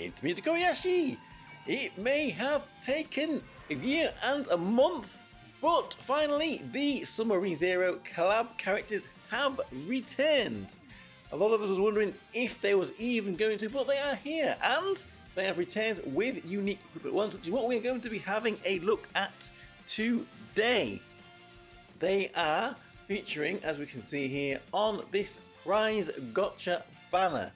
into me, Tokkuri Yashi. It may have taken a year and a month, but finally the Summer ReZero collab characters have returned. A lot of us was wondering if they was even going to, but they are here, and they have returned with unique equipment ones, which is what we're going to be having a look at today. They are featuring, as we can see here, on this prize gotcha banner.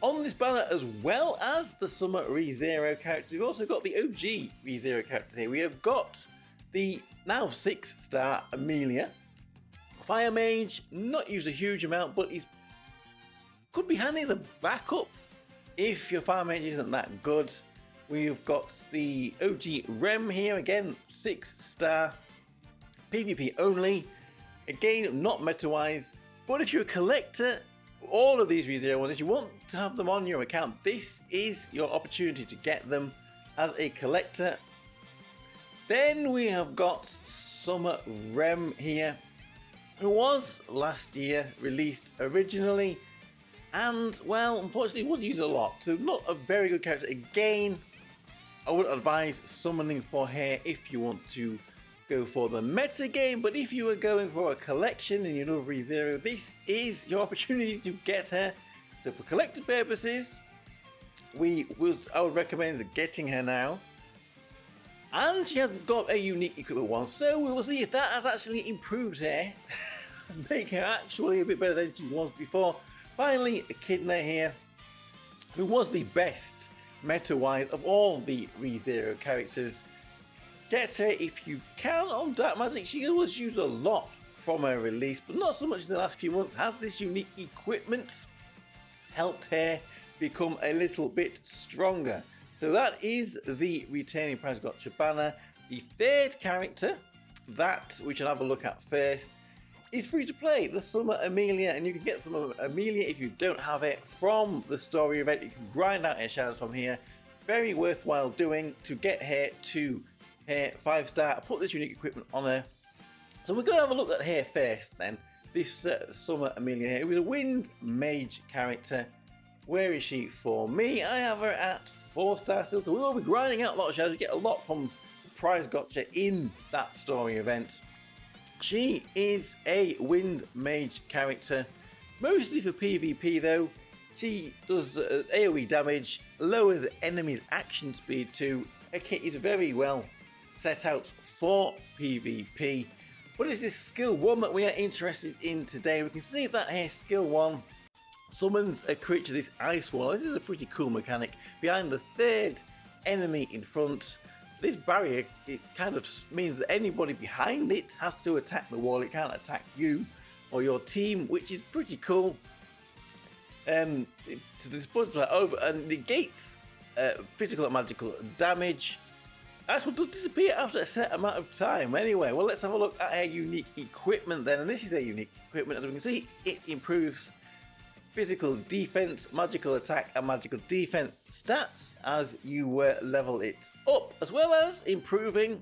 On this banner, as well as the Summer ReZero characters, we've also got the OG ReZero characters here. We have got the now 6-star Amelia. Fire Mage, not used a huge amount, but he's could be handy as a backup if your Fire Mage isn't that good. We've got the OG Rem here, again, 6-star, PvP only. Again, not meta-wise, but if you're a collector, all of these ReZero ones, if you want to have them on your account, this is your opportunity to get them as a collector. Then we have got Summer Rem here, who was last year released originally, and well, unfortunately wasn't used a lot, so not a very good character. Again, I wouldn't advise summoning for her if you want to go for the meta game, but if you were going for a collection and you know ReZero, this is your opportunity to get her. So for collector purposes, I would recommend getting her now. And she has got a unique equipment one, so we will see if that has actually improved her to make her actually a bit better than she was before. Finally, Echidna here, who was the best meta-wise of all the ReZero characters. Get her if you can on Dark Magic. She was used a lot from her release, but not so much in the last few months. Has this unique equipment helped her become a little bit stronger? So that is the returning prize gotcha banner. The third character that we shall have a look at first is free to play, the Summer Amelia, and you can get some Amelia if you don't have it from the story event. You can grind out her shadows from here. Very worthwhile doing to get her to her 5-star. Put this unique equipment on her. So we're going to have a look at her first then. This Summer Amelia here. It was a Wind Mage character. Where is she for me? I have her at 4-star still. So we will be grinding out a lot of shadows. We get a lot from prize gotcha in that story event. She is a Wind Mage character, mostly for PvP though. She does AoE damage, lowers enemies' action speed too. Her kit is very well set out for PvP, but it's this skill 1 that we are interested in today. We can see that her skill 1 summons a creature, this Ice Wall. This is a pretty cool mechanic. Behind the 3rd enemy in front, this barrier, it kind of means that anybody behind it has to attack the wall. It can't attack you or your team, which is pretty cool. To this point, over and negates physical and magical damage. Actually, does disappear after a set amount of time. Anyway, well, let's have a look at her unique equipment then. And this is a unique equipment. As we can see, it improves physical defense, magical attack, and magical defense stats as you level it up, as well as improving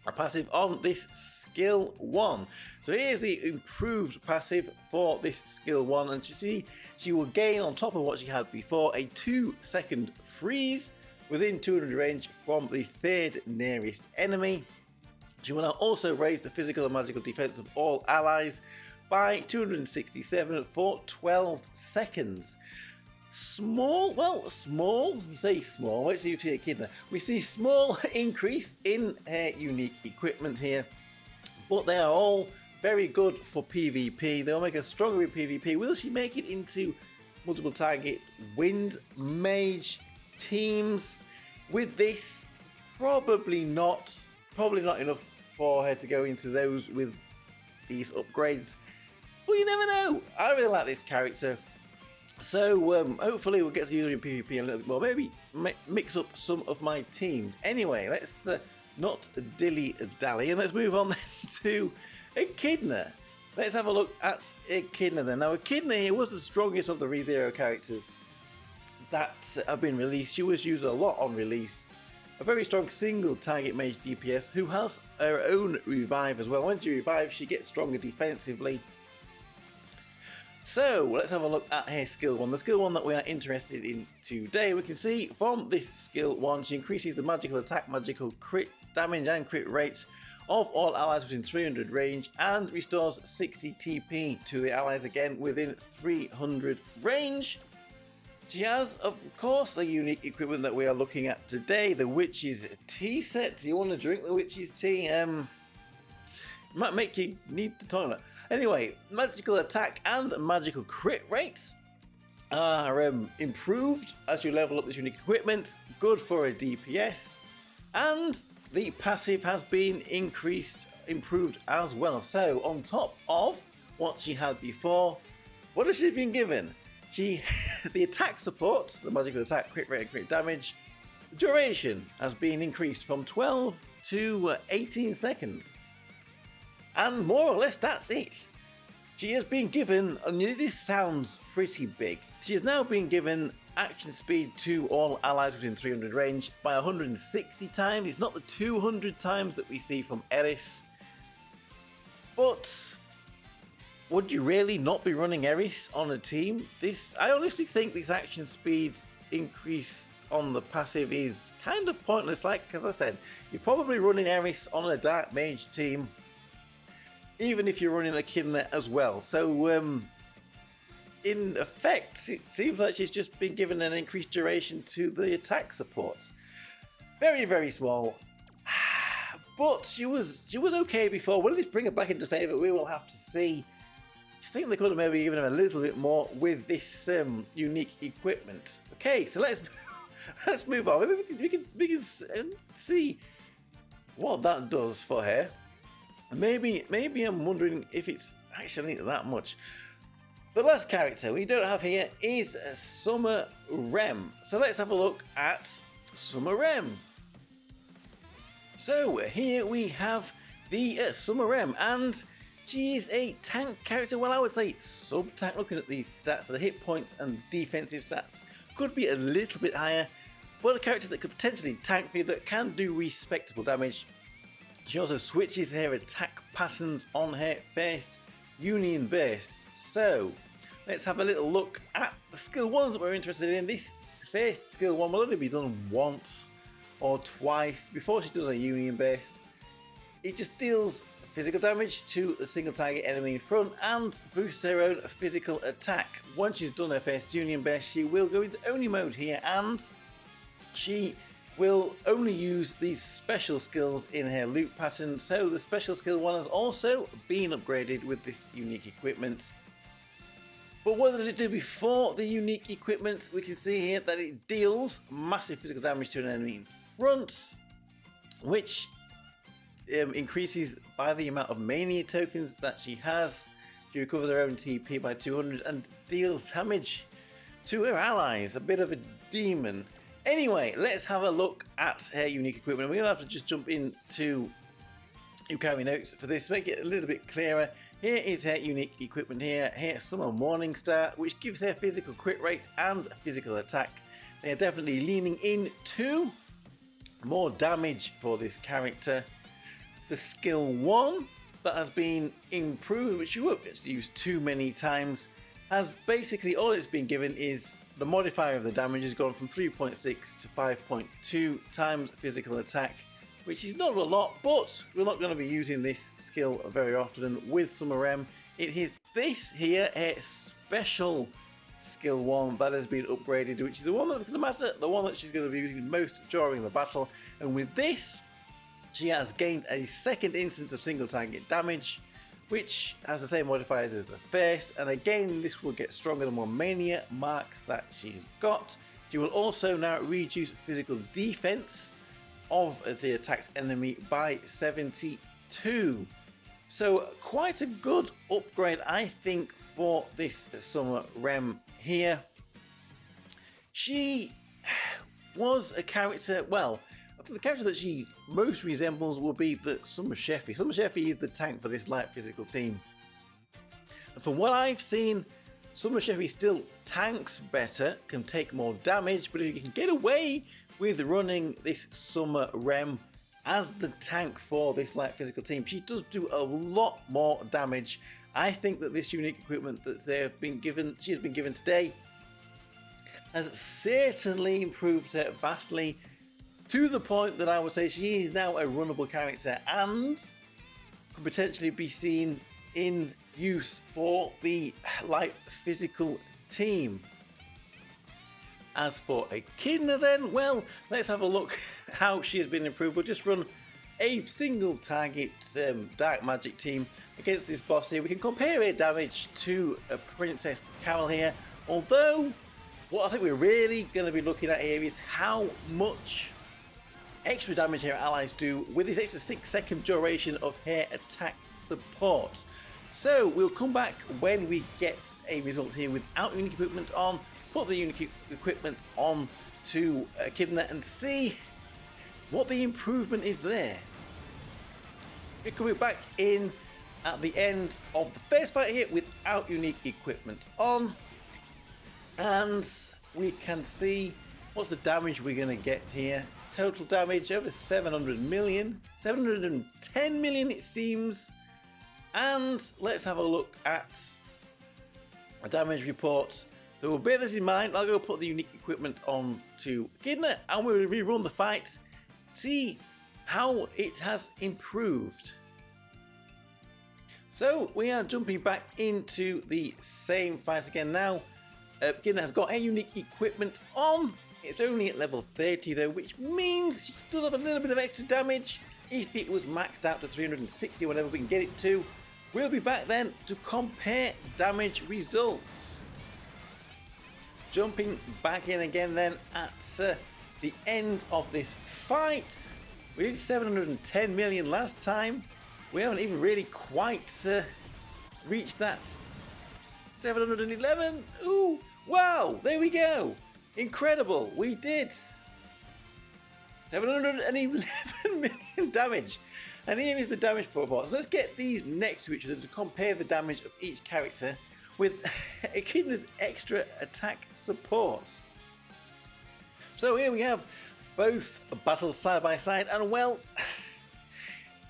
a passive on this skill 1. So here's the improved passive for this skill 1, and you see she will gain on top of what she had before a 2-second freeze within 200 range from the 3rd nearest enemy. She will now also raise the physical and magical defense of all allies by 267 for 12 seconds. Small, we say small, wait till you see a kid there. We see small increase in her unique equipment here, but they are all very good for PvP. They'll make her stronger in PvP. Will she make it into multiple target Wind Mage teams? With this, probably not enough for her to go into those with these upgrades. But you never know. I really like this character. So hopefully we'll get to use her in PvP a little bit more. Maybe mix up some of my teams. Anyway, let's not dilly-dally. And let's move on then to Echidna. Let's have a look at Echidna then. Now Echidna here was the strongest of the ReZero characters that have been released. She was used a lot on release. A very strong single target mage DPS who has her own revive as well. When she revives, she gets stronger defensively. So let's have a look at her skill 1. The skill 1 that we are interested in today, we can see from this skill 1, she increases the magical attack, magical crit damage and crit rate of all allies within 300 range and restores 60 TP to the allies again within 300 range. She has, of course, a unique equipment that we are looking at today, the Witch's Tea set. Do you want to drink the Witch's Tea? Might make you need the toilet. Anyway, magical attack and magical crit rate are improved as you level up this unique equipment. Good for a DPS. And the passive has been improved as well. So on top of what she had before, what has she been given? The attack support, the magical attack, crit rate and crit damage, duration has been increased from 12 to 18 seconds. And more or less that's it. She has been given, and this sounds pretty big, she has now been given action speed to all allies within 300 range by 160 times. It's not the 200 times that we see from Eris. But would you really not be running Eris on a team? I honestly think this action speed increase on the passive is kind of pointless. Like, as I said, you're probably running Eris on a Dark Mage team, even if you're running a Kindler as well. So, in effect, it seems like she's just been given an increased duration to the attack support. Very, very small. But she was okay before. Will this bring her back into favour? We will have to see. I think they could have maybe given him a little bit more with this unique equipment. Okay, so let's move on. We can see what that does for her. Maybe I'm wondering if it's actually that much. The last character we don't have here is Summer Rem. So let's have a look at Summer Rem. So here we have the Summer Rem, and she is a tank character. Well, I would say sub-tank. Looking at these stats, the hit points and defensive stats could be a little bit higher, but a character that could potentially tank for you, that can do respectable damage. She also switches her attack patterns on her first union burst. So let's have a little look at the skill 1s that we're interested in. This first skill 1 will only be done once or twice before she does a union burst. It just deals physical damage to a single target enemy in front and boosts her own physical attack. Once she's done her first union burst, she will go into Oni mode here, and she will only use these special skills in her loot pattern. So the special skill 1 has also been upgraded with this unique equipment. But what does it do before the unique equipment? We can see here that it deals massive physical damage to an enemy in front, which increases by the amount of mania tokens that she has. She recovers her own TP by 200 and deals damage to her allies. A bit of a demon. Anyway, let's have a look at her unique equipment. We're going to have to just jump into Yukari notes for this to make it a little bit clearer. Here is her unique equipment here. Here's Summer Morningstar, which gives her physical crit rate and physical attack. They are definitely leaning into more damage for this character. The skill 1 that has been improved, which you won't get to use too many times, has basically all it's been given is the modifier of the damage has gone from 3.6 to 5.2 times physical attack, which is not a lot, but we're not going to be using this skill very often with Summer Rem. It is this here, a special skill 1 that has been upgraded, which is the one that's going to matter, the one that she's going to be using most during the battle. And with this, she has gained a second instance of single target damage, which has the same modifiers as the first, and again this will get stronger the more mania marks that she's got. She will also now reduce physical defense of the attacked enemy by 72. So quite a good upgrade, I think, for this Summer Rem here. She was a character, well, I think the character that she most resembles will be the Summer Sheffy. Summer Sheffy is the tank for this light physical team. And from what I've seen, Summer Sheffy still tanks better, can take more damage, but if you can get away with running this Summer Rem as the tank for this light physical team, she does do a lot more damage I think that this unique equipment that she has been given today has certainly improved her vastly, to the point that I would say she is now a runnable character and could potentially be seen in use for the light physical team. As for Echidna then, well, let's have a look how she has been improved. We'll just run a single target dark magic team against this boss here. We can compare her damage to Princess Carol here, although what I think we're really going to be looking at here is how much extra damage her allies do with this extra 6-second duration of her attack support. So we'll come back when we get a result here without unique equipment on, put the unique equipment on to Echidna and see what the improvement is there. We're coming back in at the end of the first fight here without unique equipment on, and we can see what's the damage we're going to get here. Total damage over 700 million, 710 million it seems. And let's have a look at a damage report. So we'll bear this in mind. I'll go put the unique equipment on to Echidna and we'll rerun the fight, see how it has improved. So we are jumping back into the same fight again now. Echidna has got a unique equipment on. It's only at level 30 though, which means she does have a little bit of extra damage. If it was maxed out to 360, whenever we can get it to, we'll be back then to compare damage results. Jumping back in again then at the end of this fight. We did 710 million last time. We haven't even really quite reached that 711. Ooh, wow, there we go. Incredible, we did 711 million damage. And here is the damage report. So let's get these next to each other to compare the damage of each character with Echidna's extra attack support. So here we have both battles side by side, and well,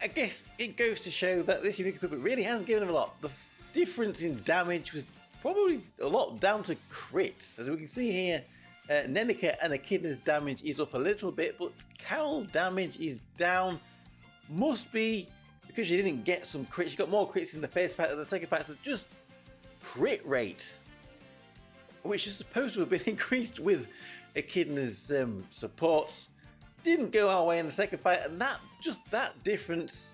I guess it goes to show that this unique equipment really hasn't given them a lot. The difference in damage was probably a lot down to crits. As we can see here, Nenica and Echidna's damage is up a little bit, but Carol's damage is down. Must be because she didn't get some crits. She got more crits in the first fight than the second fight, so just crit rate, which is supposed to have been increased with Echidna's supports, didn't go our way in the second fight, and that difference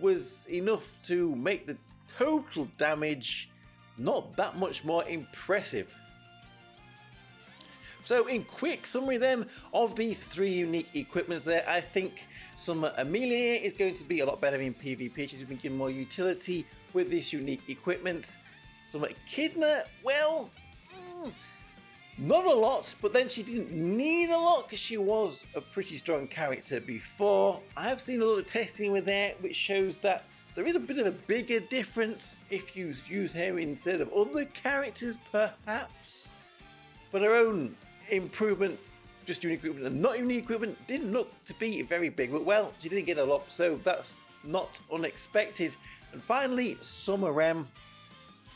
was enough to make the total damage not that much more impressive. So in quick summary then of these three unique equipments there, I think Summer Amelia is going to be a lot better in PvP. She's been given more utility with this unique equipment. Summer Echidna, well, not a lot, but then she didn't need a lot because she was a pretty strong character before. I have seen a lot of testing with her which shows that there is a bit of a bigger difference if you use her instead of other characters perhaps. But her own improvement, just unique equipment and not unique equipment, didn't look to be very big, but well, she didn't get a lot, so that's not unexpected. And finally, Summer M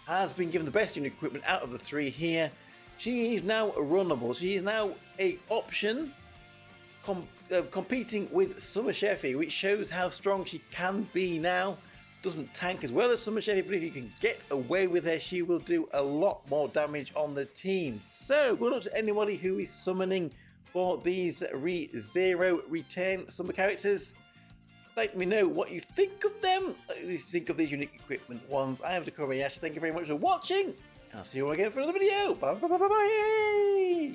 has been given the best unique equipment out of the three here. She is now runnable. She is now a option competing with Summer Sheffy, which shows how strong she can be now. Doesn't tank as well as Summer Sheffy, but if you can get away with her, she will do a lot more damage on the team. So good luck to anybody who is summoning for these Zero Return Summer characters. Let me know what you think of them, what you think of these unique equipment ones. I am Tokkuri Yashi. Thank you very much for watching. I'll see you all again for another video. Bye bye bye bye bye.